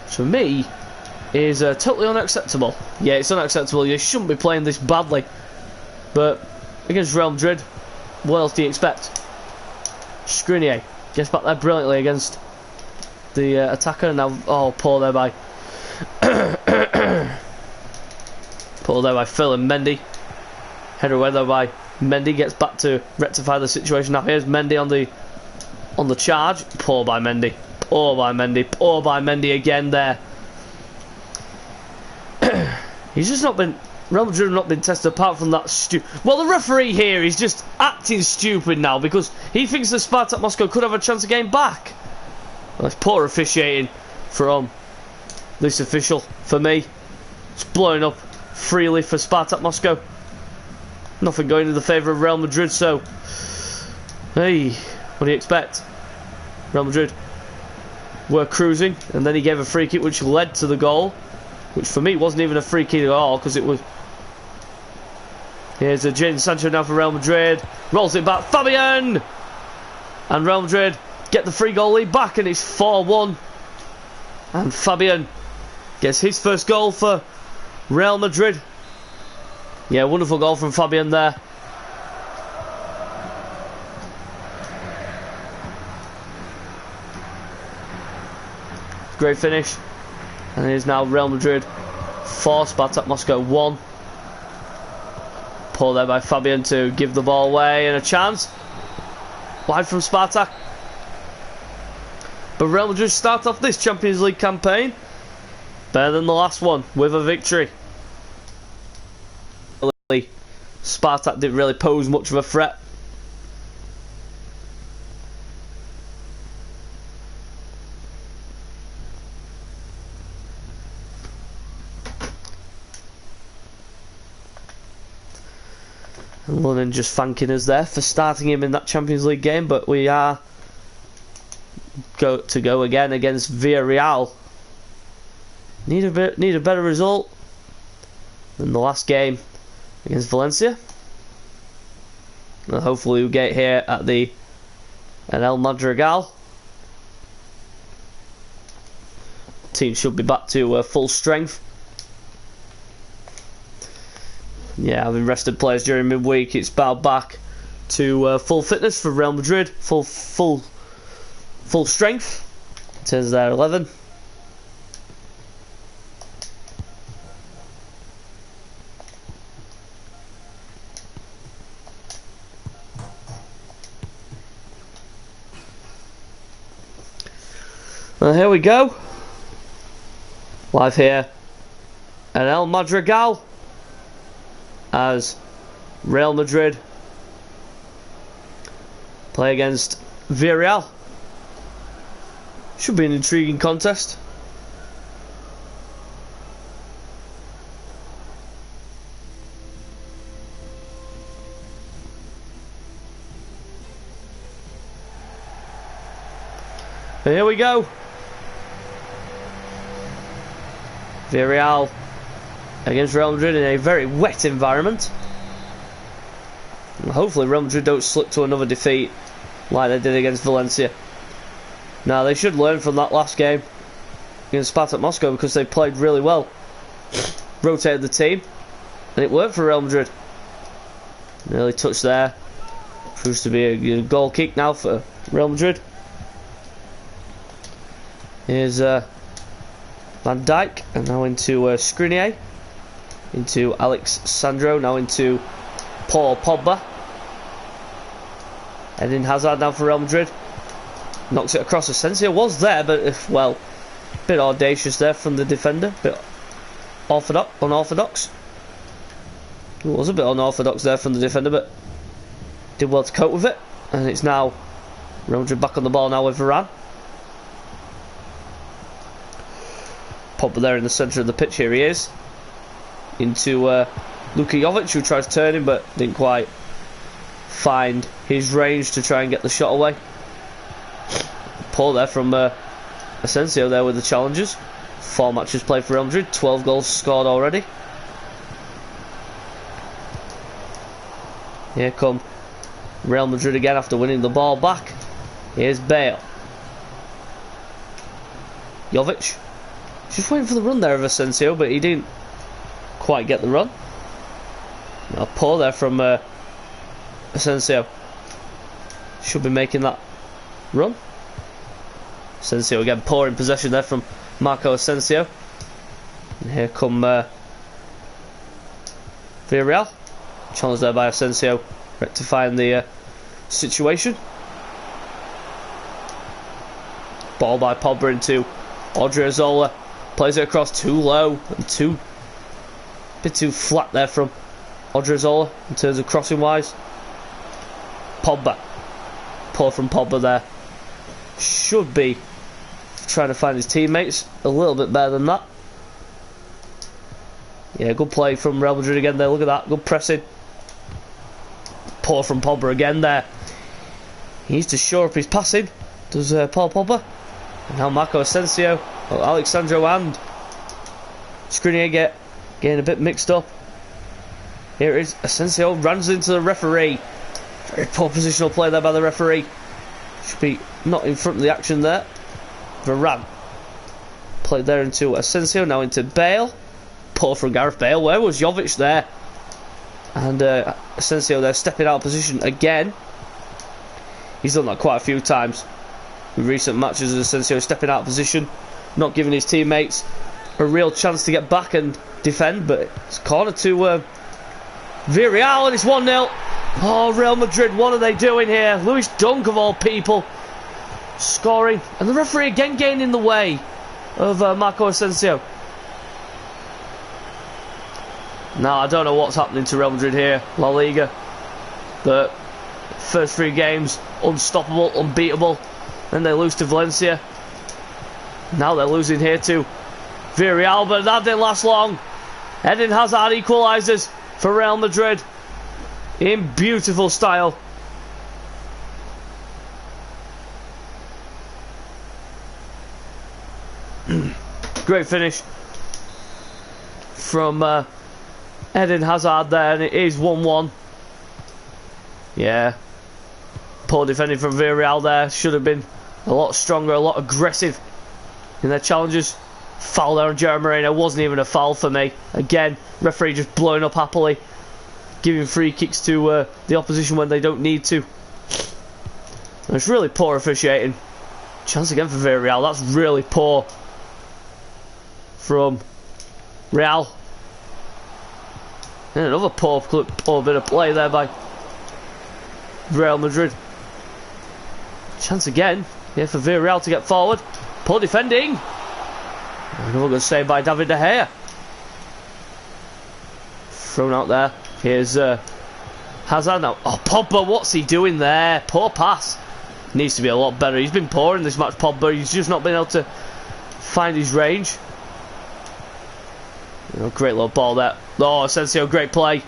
A: For me, is totally unacceptable. Yeah, it's unacceptable. You shouldn't be playing this badly. But against Real Madrid, what else do you expect? Skriniar gets back there brilliantly against the attacker. Now, oh, poor there by Phil and Mendy. Header away there by Mendy, gets back to rectify the situation. Now here's Mendy on the charge. Poor by Mendy. Poor by Mendy. Poor by Mendy again there. He's just not been... Real Madrid have not been tested apart from that well, the referee here is just acting stupid now because he thinks that Spartak Moscow could have a chance of getting back. Well, it's poor officiating from this official for me. It's blowing up freely for Spartak Moscow. Nothing going in the favour of Real Madrid, so hey, what do you expect? Real Madrid were cruising, and then he gave a free kick which led to the goal, which for me wasn't even a free kick at all, because it was... Here's a Jadon Sancho now for Real Madrid, rolls it back, Fabian, and Real Madrid get the free goal lead back, and it's 4-1, and Fabian gets his first goal for Real Madrid. Yeah, wonderful goal from Fabian there. Great finish. And it is now Real Madrid 4, Spartak Moscow 1. Pull there by Fabian to give the ball away, and a chance wide from Spartak. But Real Madrid start off this Champions League campaign better than the last one with a victory. Spartak didn't really pose much of a threat. And London just thanking us there for starting him in that Champions League game, but we are to go again against Villarreal. Need a better result than the last game against Valencia. And hopefully we'll get here at El Madrigal. Team should be back to full strength. Yeah, having rested players during midweek, it's bowed back to full fitness for Real Madrid, full strength. It says there 11. Well, here we go. Live here at El Madrigal as Real Madrid play against Villarreal. Should be an intriguing contest. And here we go. Villarreal against Real Madrid in a very wet environment. And hopefully Real Madrid don't slip to another defeat like they did against Valencia. Now they should learn from that last game against Spartak Moscow, because they played really well. Rotated the team and it worked for Real Madrid. Nearly touched there. Proves to be a goal kick now for Real Madrid. Here's Van Dijk, and now into Skriniar, into Alex Sandro, now into Paul Pogba. Eden Hazard now for Real Madrid. Knocks it across. Asensio was there, but well, a bit audacious there from the defender. Bit unorthodox. It was a bit unorthodox there from the defender, but did well to cope with it. And it's now Real Madrid back on the ball now with Varane. Pogba there in the centre of the pitch. Here he is. Into Luka Jovic, who tries turning but didn't quite find his range to try and get the shot away. Poor there from Asensio there with the challenges. 4 matches played for Real Madrid, 12 goals scored already. Here come Real Madrid again after winning the ball back. Here's Bale. Jovic. Just waiting for the run there of Asensio, but he didn't quite get the run. Now poor there from Asensio. Should be making that run. Asensio again, poor in possession there from Marco Asensio. And here come Villarreal. Challenge there by Asensio, rectifying the situation. Ball by Pogba into Odriozola. Plays it across too low and a bit too flat there from Odriozola in terms of crossing wise. Pogba. Poor from Pogba there. Should be trying to find his teammates a little bit better than that. Yeah, good play from Real Madrid again there. Look at that, good pressing. Poor from Pogba again there. He needs to shore up his passing. Does Paul Pogba. And now Marco Asensio, Alexandro and Skriniar getting a bit mixed up. Here it is. Asensio runs into the referee. Very poor positional play there by the referee. Should be not in front of the action there. Varane played there into Asensio, now into Bale. Poor from Gareth Bale. Where was Jovic there? And Asensio there stepping out of position again. He's done that quite a few times in recent matches. Asensio stepping out of position, not giving his teammates a real chance to get back and defend. But it's corner to Villarreal, and it's 1-0. Oh, Real Madrid, what are they doing here? Luis Dunk of all people scoring, and the referee again getting in the way of Marco Asensio. Now I don't know what's happening to Real Madrid here. La Liga, the first 3 games unstoppable, unbeatable, then they lose to Valencia. Now they're losing here to Villarreal, but that didn't last long. Eden Hazard equalises for Real Madrid in beautiful style. Great finish from Eden Hazard there, and it is 1-1. Yeah, poor defending from Villarreal there. Should have been a lot stronger, a lot aggressive in their challenges. Foul there on Jeremy Moreno. Wasn't even a foul for me. Again, referee just blowing up happily, giving free kicks to the opposition when they don't need to. And it's really poor officiating. Chance again for Villarreal. That's really poor from Real. And another poor bit of play there by Real Madrid. Chance again, yeah, for Villarreal to get forward. Poor defending. Another good save by David De Gea. Thrown out there. Here's Hazard now. Oh, Pogba, what's he doing there? Poor pass. Needs to be a lot better. He's been poor in this match, Pogba. He's just not been able to find his range. Oh, great little ball there. Oh, Asensio, great play.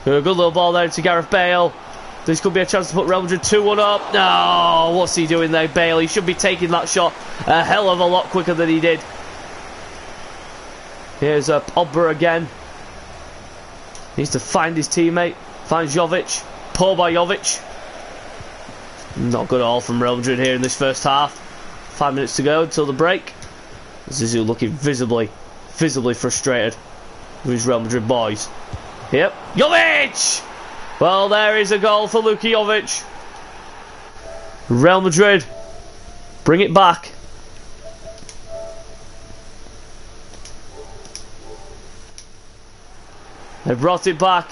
A: A good little ball there to Gareth Bale. This could be a chance to put Real Madrid 2-1 up. No, what's he doing there, Bale? He should be taking that shot a hell of a lot quicker than he did. Here's Pogba again. Needs to find his teammate. Finds Jovic. Poor by Jovic. Not good at all from Real Madrid here in this first half. 5 minutes to go until the break. Zizou looking visibly frustrated with his Real Madrid boys. Yep. Jovic! Well, there is a goal for Luka Jovic. Real Madrid, bring it back. They brought it back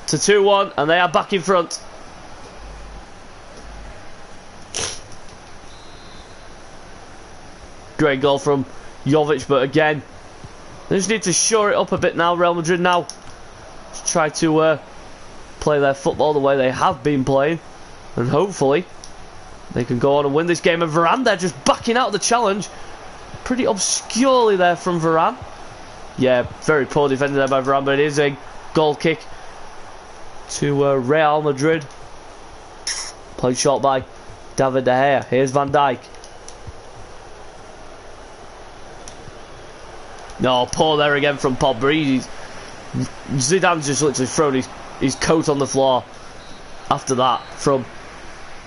A: to 2-1 and they are back in front. Great goal from Jovic, but again, they just need to shore it up a bit now, Real Madrid now. Just try to play their football the way they have been playing, and hopefully they can go on and win this game. And Varane there just backing out the challenge pretty obscurely there from Varane. Yeah, very poor defending there by Varane, but it is a goal kick to Real Madrid. Played short by David De Gea. Here's Van Dijk. No, poor there again from Pogba. Zidane's just literally thrown his coat on the floor after that from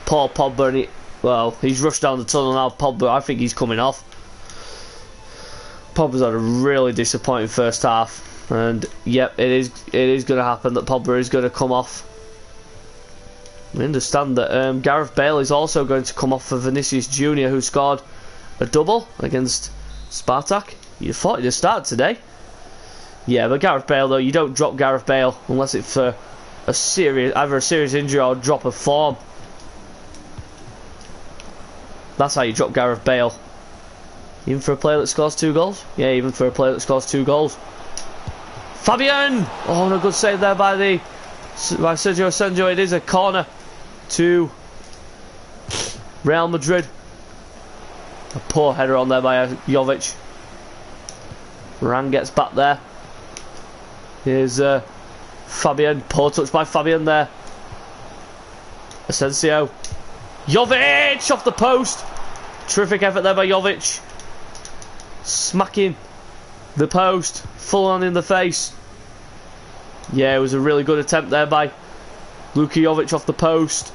A: poor Pogba, and he's rushed down the tunnel now. Pogba, I think he's coming off. Pogba's had a really disappointing first half, and yep, it is going to happen that Pogba is going to come off. We understand that Gareth Bale is also going to come off for Vinicius Junior, who scored a double against Spartak. You thought he'd have started today. Yeah, but Gareth Bale, though, you don't drop Gareth Bale unless it's for either a serious injury or a drop of form. That's how you drop Gareth Bale. Even for a player that scores 2 goals? Yeah, even for a player that scores 2 goals. Fabian! Oh, no good save there by Sergio Asenjo. It is a corner to Real Madrid. A poor header on there by Jovic. Varane gets back there. Here's Fabian. Poor touch by Fabian there. Asensio. Jovic off the post. Terrific effort there by Jovic. Smacking the post full on in the face. Yeah, it was a really good attempt there by Luka Jovic off the post.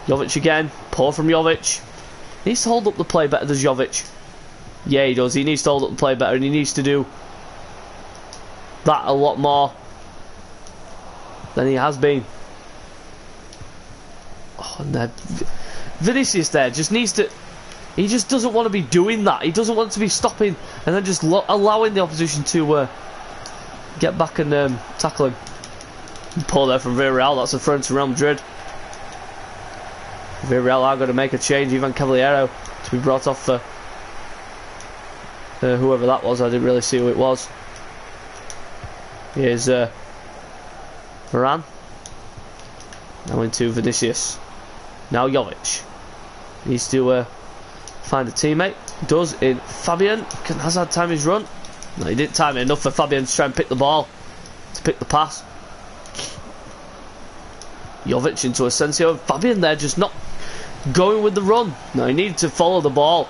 A: Jovic again. Poor from Jovic. He needs to hold up the play better than Jovic. Yeah, he does. He needs to hold up the play better, and he needs to do that a lot more than he has been. Oh, and there, Vinicius there just needs to. He just doesn't want to be doing that. He doesn't want to be stopping and then just allowing the opposition to get back and tackle him. Pull there from Villarreal. That's a throw to Real Madrid. Villarreal are going to make a change. Ivan Cavallero to be brought off for whoever that was. I didn't really see who it was. Here's Varane. Now into Vinicius. Now Jovic. Needs to find a teammate. Does in Fabian. Can Hazard time his run? No, he didn't time it enough for Fabian to try and pick the ball. To pick the pass. Jovic into Asensio. Fabian there just not going with the run. No, he needed to follow the ball.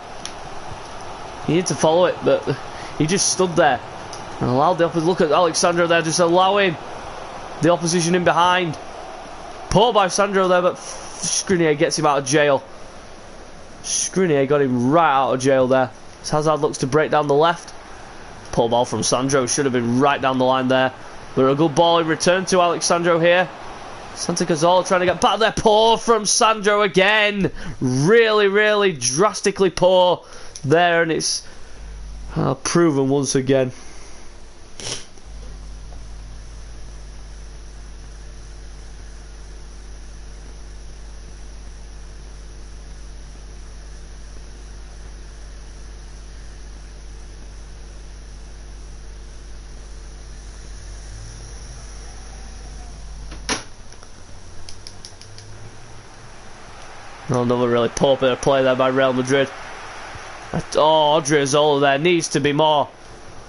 A: He needed to follow it, but he just stood there and allowed the opposition. Look at Alexandro there, just allowing the opposition in behind. Poor by Sandro there, but Skriniar gets him out of jail. Skriniar got him right out of jail there. As Hazard looks to break down the left. Poor ball from Sandro, should have been right down the line there. But a good ball in return to Alexandro here. Santi Cazorla trying to get back there. Poor from Sandro again. Really, really drastically poor there, and it's proven once again. Another really poor bit of play there by Real Madrid. Oh, Odriozola there needs to be more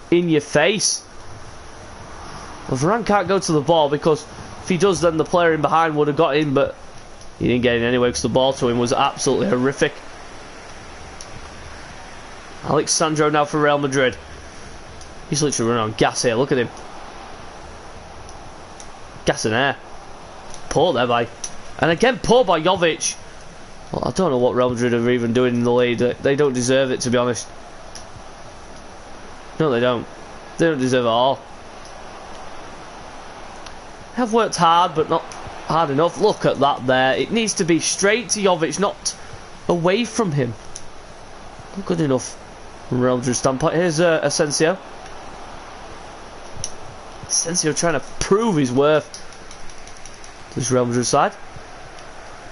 A: in your face. Well, Varane can't go to the ball because if he does, then the player in behind would have got in, but he didn't get in anyway because the ball to him was absolutely horrific. Alex Sandro now for Real Madrid. He's literally running on gas here, look at him. Gas and air. Poor there by... And again, poor by Jovic. Well, I don't know what Real Madrid are even doing in the lead. They don't deserve it, to be honest. No, they don't. They don't deserve it at all. They have worked hard, but not hard enough. Look at that there. It needs to be straight to Jovic, not away from him. Not good enough from Real Madrid standpoint. Here's Asensio. Asensio trying to prove his worth to this Real Madrid side.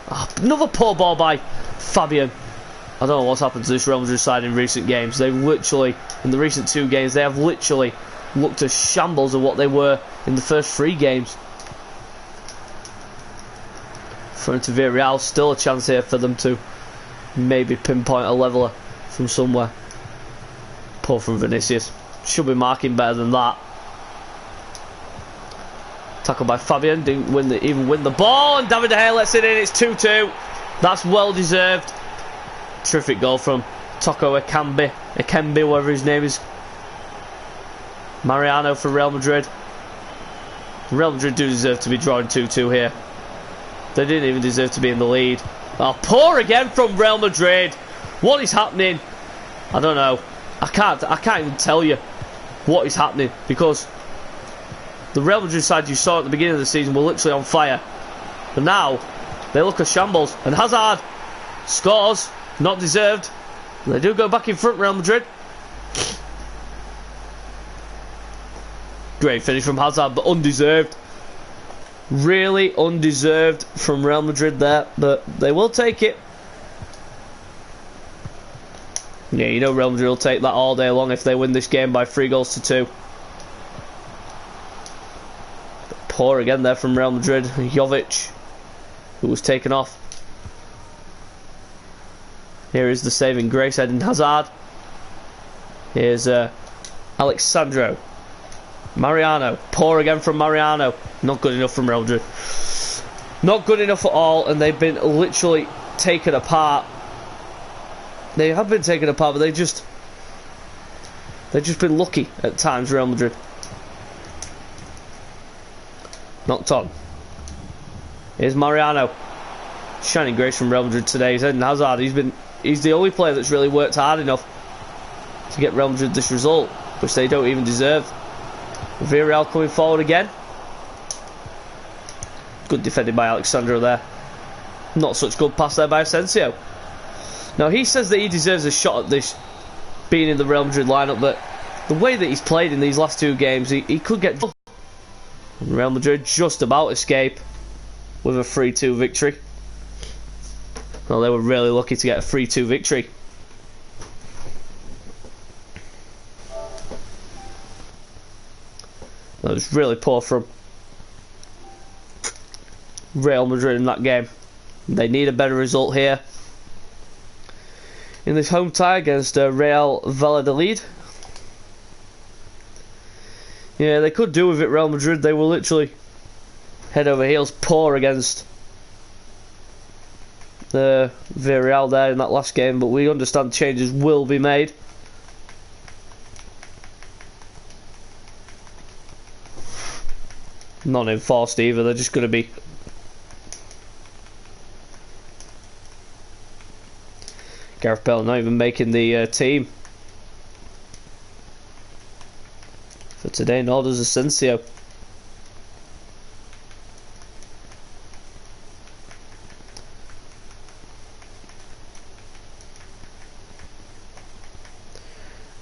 A: Oh, another poor ball by Fabian. I don't know what's happened to this Real Madrid side in recent games. They've literally, in the recent 2 games, they have literally looked as shambles of what they were in the first 3 games. Thrown to Villarreal, still a chance here for them to maybe pinpoint a leveller from somewhere. Poor from Vinicius. Should be marking better than that. Tackled by Fabian, didn't even win the ball, and David De Gea lets it in. It's 2-2. That's well deserved. Terrific goal from Toko Ekambi, whatever his name is. Mariano for Real Madrid. Real Madrid do deserve to be drawing 2-2 here. They didn't even deserve to be in the lead. Oh, poor again from Real Madrid. What is happening? I don't know. I can't even tell you what is happening, because the Real Madrid side you saw at the beginning of the season were literally on fire. But now, they look a shambles. And Hazard scores. Not deserved. They do go back in front, Real Madrid. Great finish from Hazard, but undeserved. Really undeserved from Real Madrid there. But they will take it. Yeah, you know Real Madrid will take that all day long if they win this game by 3-2. Poor again there from Real Madrid. Jovic, who was taken off. Here is the saving grace, Eden Hazard. Here's Alex Sandro. Mariano. Poor again from Mariano. Not good enough from Real Madrid. Not good enough at all, and they've been literally taken apart. They have been taken apart, but they've just been lucky at times, Real Madrid. Knocked on. Here's Mariano. Shining grace from Real Madrid today. He's Eden Hazard. He's the only player that's really worked hard enough to get Real Madrid this result, which they don't even deserve. Villarreal coming forward again. Good defending by Alexandro there. Not such good pass there by Asensio. Now, he says that he deserves a shot at this, being in the Real Madrid lineup, but the way that he's played in these last 2 games, he could get... Real Madrid just about escape with a 3-2 victory. Well, they were really lucky to get a 3-2 victory. That was really poor from Real Madrid in that game. They need a better result here in this home tie against Real Valladolid. Yeah, they could do with it, Real Madrid. They were literally head over heels poor against the Villarreal there in that last game, but we understand changes will be made. Not enforced either, they're just going to be Gareth Bale not even making the team for today, nor does Asensio.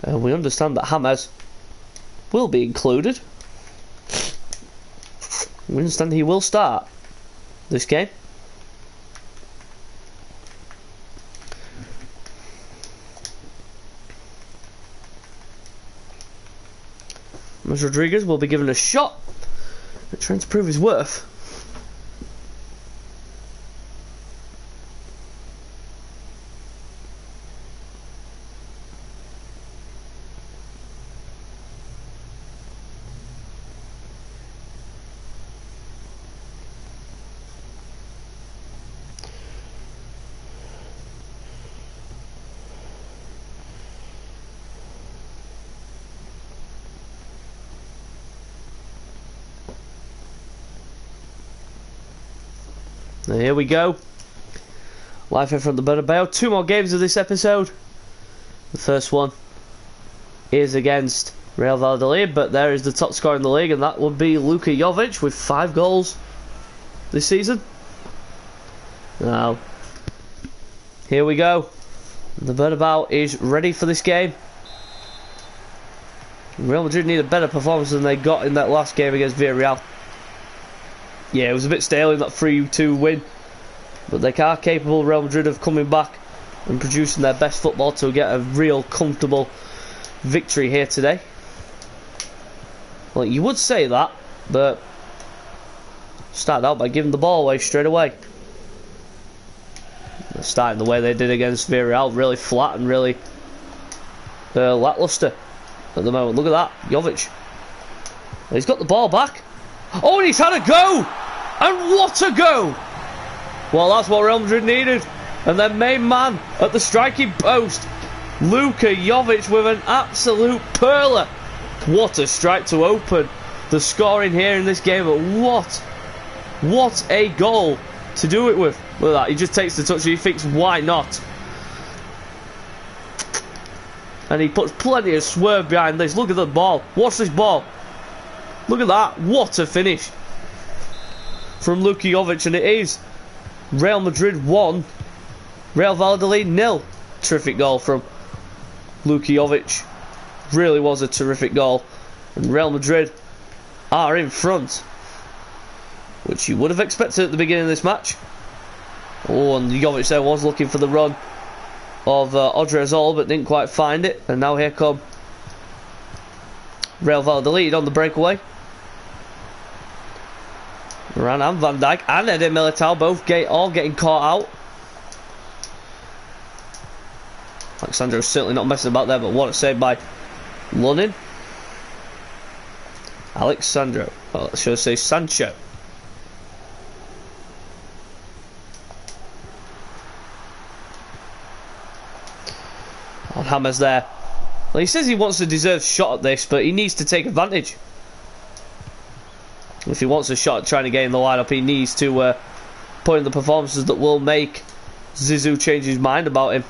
A: And we understand that James will be included. We understand he will start this game. James Rodriguez will be given a shot at trying to prove his worth. So here we go. Live here from the Bernabeu. 2 more games of this episode. The first one is against Real Valladolid, but there is the top scorer in the league, and that would be Luka Jovic with 5 goals this season. Now, here we go. The Bernabeu is ready for this game. Real Madrid need a better performance than they got in that last game against Villarreal. Yeah, it was a bit stale in that 3-2 win, but they are capable, Real Madrid, of coming back and producing their best football to get a real comfortable victory here today. Well, you would say that, but started out by giving the ball away straight away. Starting the way they did against Villarreal, really flat and really lacklustre at the moment. Look at that, Jovic. He's got the ball back. Oh, and he's had a go! And what a go! Well, that's what Real Madrid needed. And their main man at the striking post, Luka Jovic, with an absolute perler. What a strike to open the scoring here in this game. But what a goal to do it with. Look at that, he just takes the touch and he thinks, why not? And he puts plenty of swerve behind this. Look at the ball. Watch this ball. Look at that. What a finish from Luka Jovic. And it is Real Madrid 1, Real Valladolid 0. Terrific goal from Luka Jovic. Really was a terrific goal. And Real Madrid are in front, which you would have expected at the beginning of this match. Oh, and Jovic there was looking for the run of Odriozola, but didn't quite find it. And now here come Real Valladolid on the breakaway. Varane and Van Dijk and Eder Militao both all getting caught out. Alexandro's certainly not messing about there, but what a save by Lunin. Alexandro, well, should I say Sancho? On Hammers there. Well, he says he wants a deserved shot at this, but he needs to take advantage. If he wants a shot at trying to get in the lineup, he needs to put in the performances that will make Zizou change his mind about him.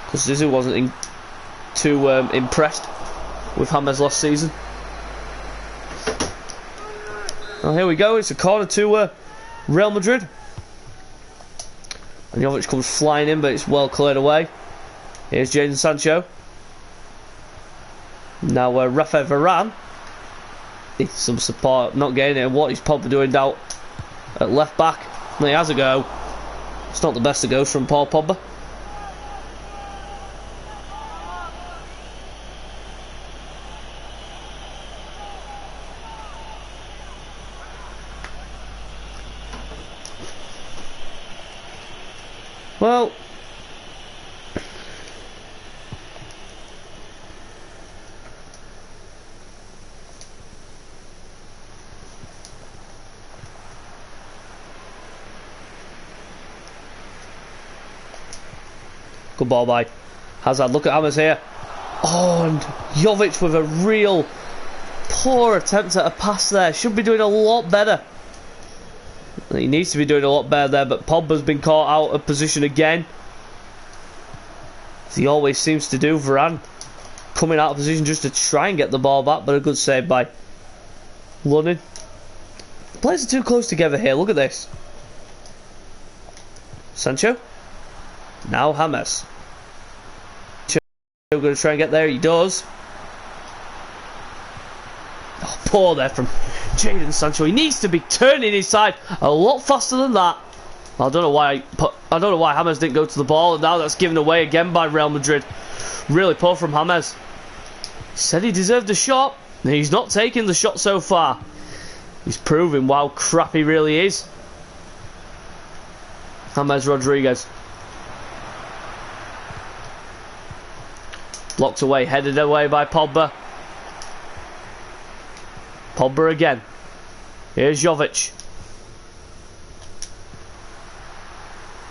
A: Because Zizou wasn't too impressed with Hammers last season. Well, here we go. It's a corner to Real Madrid. And Jovic comes flying in, but it's well cleared away. Here's Jadon Sancho. Now Rafael Varane needs some support, not getting it. And what is Pogba doing down at left back? And he has a go. It's not the best of goes from Paul Pogba. Well, good ball by Hazard. Look at Hammers here. Oh, and Jovic with a real poor attempt at a pass there. Should be doing a lot better. He needs to be doing a lot better there, but Pogba's been caught out of position again, as he always seems to do. Varane coming out of position just to try and get the ball back, but a good save by Lunin. The players are too close together here. Look at this. Sancho. Now Hammers. Sancho going to try and get there. He does. Oh, poor there from Jadon Sancho. He needs to be turning his side a lot faster than that. I don't know why Hammers didn't go to the ball, and now that's given away again by Real Madrid. Really poor from Hammers. He said he deserved a shot. He's not taking the shot so far. He's proving how crap he really is. James Rodriguez. Blocked away, headed away by Pogba. Pogba again. Here's Jovic.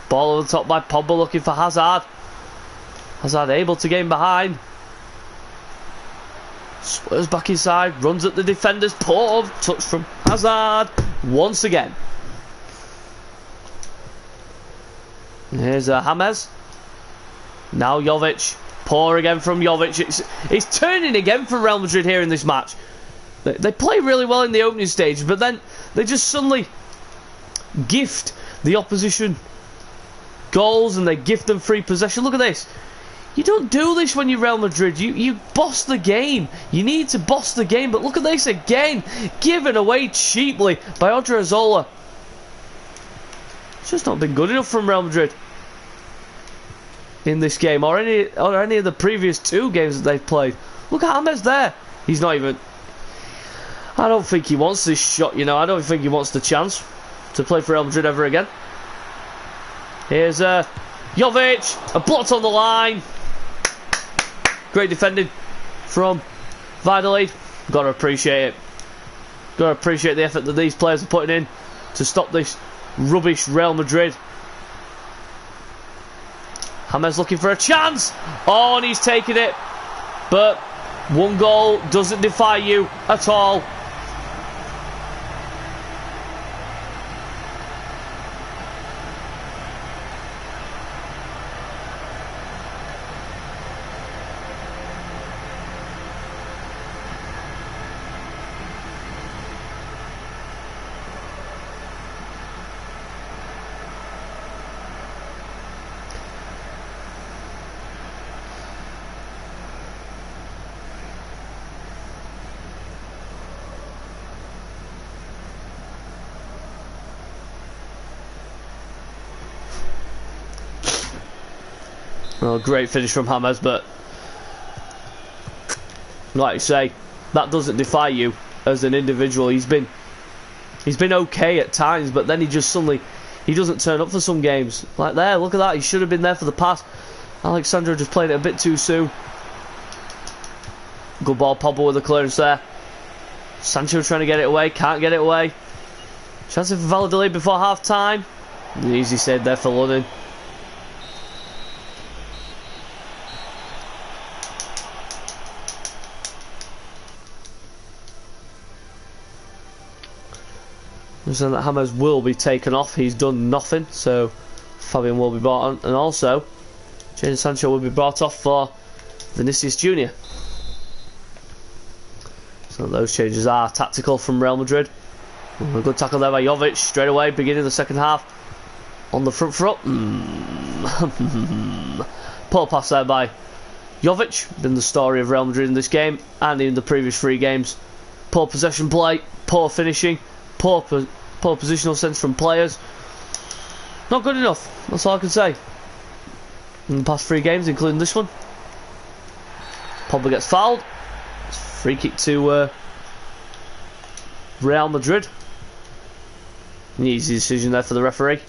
A: Ball over the top by Pogba, looking for Hazard. Hazard able to get in behind. Swerves back inside, runs at the defenders. Poor touch from Hazard. once again. Here's James. Now Jovic. Poor again from Jovic. It's turning again for Real Madrid here in this match. They play really well in the opening stage, but then they just suddenly gift the opposition goals and they gift them free possession. Look at this. You don't do this when you're Real Madrid. You boss the game. You need to boss the game, but look at this again. Given away cheaply by Odriozola. It's just not been good enough from Real Madrid in this game, or any of the previous 2 games that they've played. Look at James there. He's not even... I don't think he wants this shot, you know. I don't think he wants the chance to play for Real Madrid ever again. Here's Jovic. A blot on the line. Great defending from Valladolid. Got to appreciate it. Got to appreciate the effort that these players are putting in to stop this rubbish Real Madrid. James looking for a chance. Oh, and he's taken it. But 1 goal doesn't defy you at all. Oh, great finish from James, but like you say, that doesn't defy you as an individual. He's been okay at times, but then he just suddenly doesn't turn up for some games. Like there, look at that. He should have been there for the pass. Alexandro just played it a bit too soon. Good ball, Pogba with the clearance there. Sancho trying to get it away, can't get it away. Chance for Valladolid before half time. Easy save there for London. So that James will be taken off. He's done nothing, so Fabian will be brought on, and also Jadon Sancho will be brought off for Vinicius Junior. So those changes are tactical from Real Madrid. A good tackle there by Jovic straight away, beginning the second half on the front foot. Poor pass there by Jovic. Been the story of Real Madrid in this game and in the previous 3 games. Poor possession play, poor finishing, poor positional sense from players. Not good enough, that's all I can say. In the past 3 games, including this one. Pogba gets fouled. Free kick to Real Madrid. An easy decision there for the referee.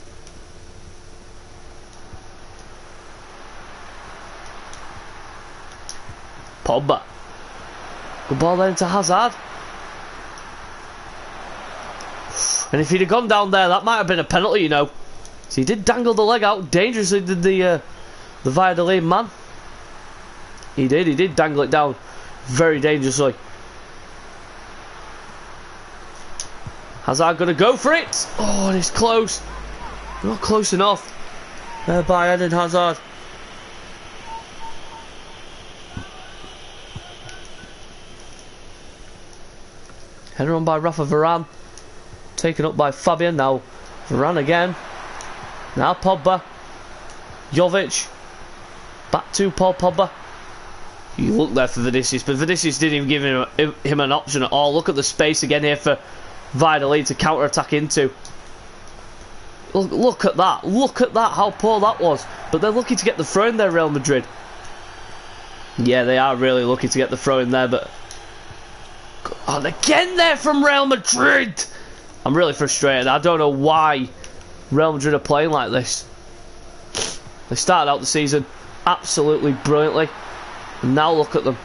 A: Pogba. Good ball there into Hazard. And if he'd have gone down there, that might have been a penalty, you know. So he did dangle the leg out dangerously, did the Valladolid man. He did dangle it down very dangerously. Hazard gonna go for it. Oh, and it's close. Not close enough. There by Eden Hazard. Header on by Rafa Varane. Taken up by Fabian. Now Varane again. Now Pogba. Jovic. Back to Paul Pogba. You look there for Vinicius, but Vinicius didn't even give him an option at all. Look at the space again here for Valladolid to counter-attack into. Look at that. Look at that, how poor that was. But they're lucky to get the throw in there, Real Madrid. Yeah, they are really lucky to get the throw in there, but... And again there from Real Madrid! I'm really frustrated. I don't know why Real Madrid are playing like this. They started out the season absolutely brilliantly. And now look at them.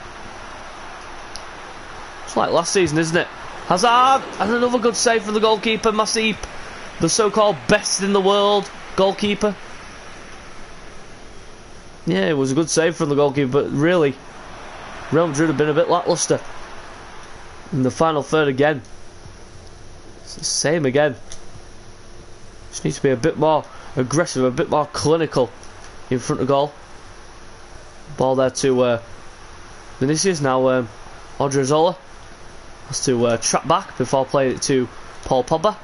A: It's like last season, isn't it? Hazard! And another good save from the goalkeeper, Masip. The so-called best in the world goalkeeper. Yeah, it was a good save from the goalkeeper, but really, Real Madrid have been a bit lacklustre. In the final third again. It's the same again. Just needs to be a bit more aggressive, a bit more clinical in front of goal. Ball there to Vinicius. Now Odriozola has to trap back before playing it to Paul Pogba.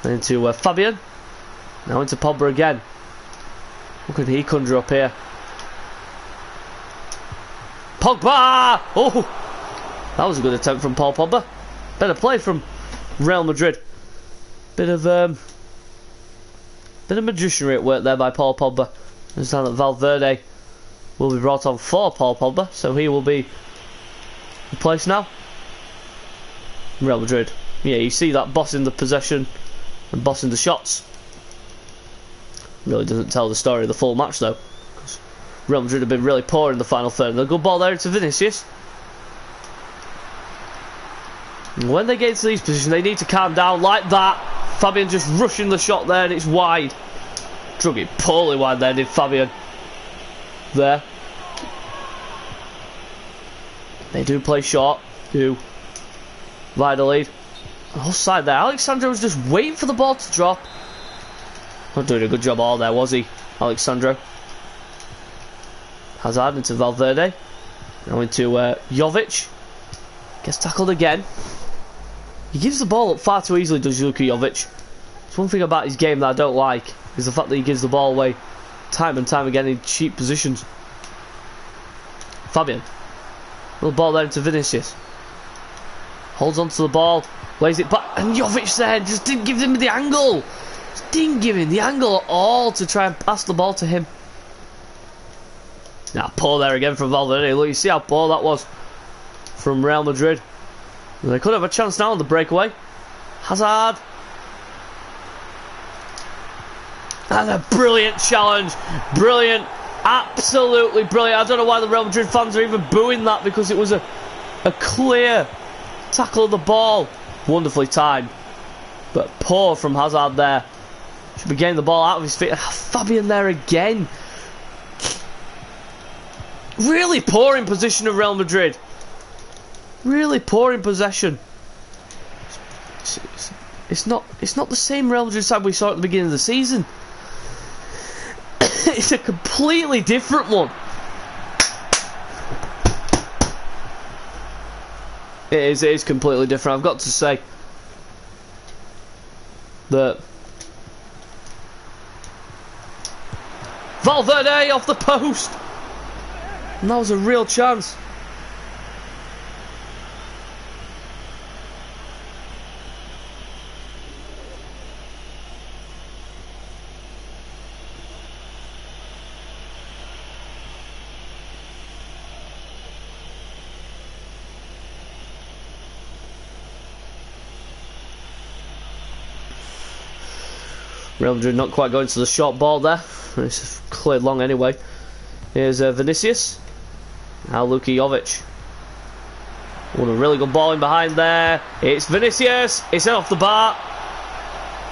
A: Then into Fabian. Now into Pogba again. What can he conjure up here? Pogba! Oh! That was a good attempt from Paul Pogba. Better play from Real Madrid. Bit of magicianry at work there by Paul Pogba. Understand that Valverde will be brought on for Paul Pogba, so he will be replaced now. Real Madrid. Yeah, you see that bossing the possession and bossing the shots. Really doesn't tell the story of the full match though. Real Madrid have been really poor in the final third. And a good ball there into Vinicius. And when they get into these positions, they need to calm down like that. Fabian just rushing the shot there, and it's wide. Drug it poorly wide there, did Fabian. There. They do play short. Do. Valladolid. Offside there. Alexandro was just waiting for the ball to drop. Not doing a good job all there, was he, Alexandro? Hazard into Valverde. Now into Jovic. Gets tackled again. He gives the ball up far too easily, does Luka Jovic. It's one thing about his game that I don't like, is the fact that he gives the ball away time and time again in cheap positions. Fabian. Little ball there into Vinicius. Holds onto the ball. Lays it back. And Jovic there just didn't give him the angle. Just didn't give him the angle at all to try and pass the ball to him. Now, poor there again from Valverde. Look, you see how poor that was from Real Madrid. And they could have a chance now on the breakaway. Hazard. And a brilliant challenge. Brilliant. Absolutely brilliant. I don't know why the Real Madrid fans are even booing that, because it was a clear tackle of the ball. Wonderfully timed. But poor from Hazard there. Should be getting the ball out of his feet. Fabian there again. Really poor in position of Real Madrid. Really poor in possession. It's not the same Real Madrid side we saw at the beginning of the season. It's a completely different one. It is completely different. I've got to say that Valverde off the post. And that was a real chance. Real Madrid not quite going to the short ball there. It's cleared long anyway. Here's Vinicius. Now Luka Jovic. A really good ball in behind there. It's Vinicius. It's off the bar.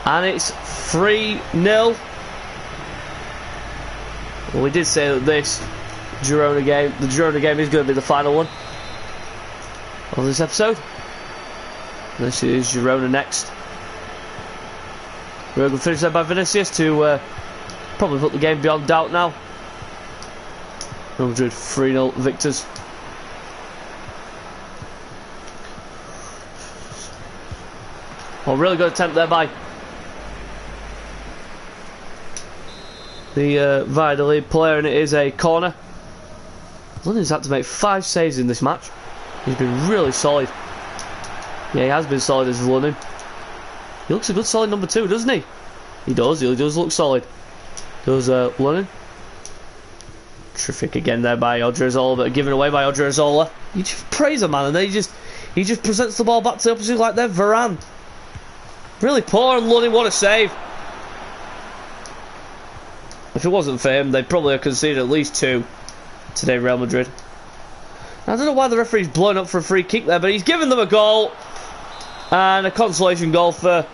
A: And it's 3-0. Well, we did say that this Girona game, the Girona game, is going to be the final one of this episode. This is Girona next. Real good finish there by Vinicius to probably put the game beyond doubt now. Real Madrid 3-0 victors. Well, really good attempt there by the Valladolid player, and it is a corner. London's had to make 5 saves in this match. He's been really solid. Yeah, he has been solid as London. He looks a good solid number 2, doesn't he? He does look solid. Does London. Terrific again there by Odriozola, but given away by Odriozola. You just praise a man, and then he just presents the ball back to the opposite like that. Varane. Really poor, and London, what a save. If it wasn't for him, they'd probably have conceded at least 2 today, Real Madrid. I don't know why the referee's blown up for a free kick there, but he's given them a goal. And a consolation goal for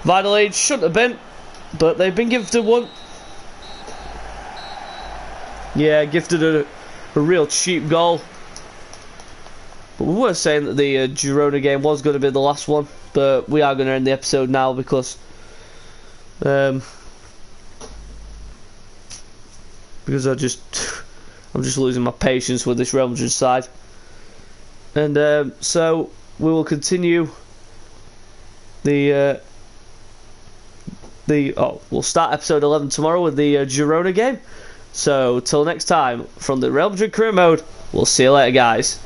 A: Valladolid. Shouldn't have been, but they've been gifted one. Yeah, gifted a real cheap goal. But we were saying that the Girona game was going to be the last one. but we are going to end the episode now because I'm just losing my patience with this Real Madrid side. And so we will continue we'll start episode 11 tomorrow with the Girona game. So till next time, from the Real Madrid career mode, we'll see you later, guys.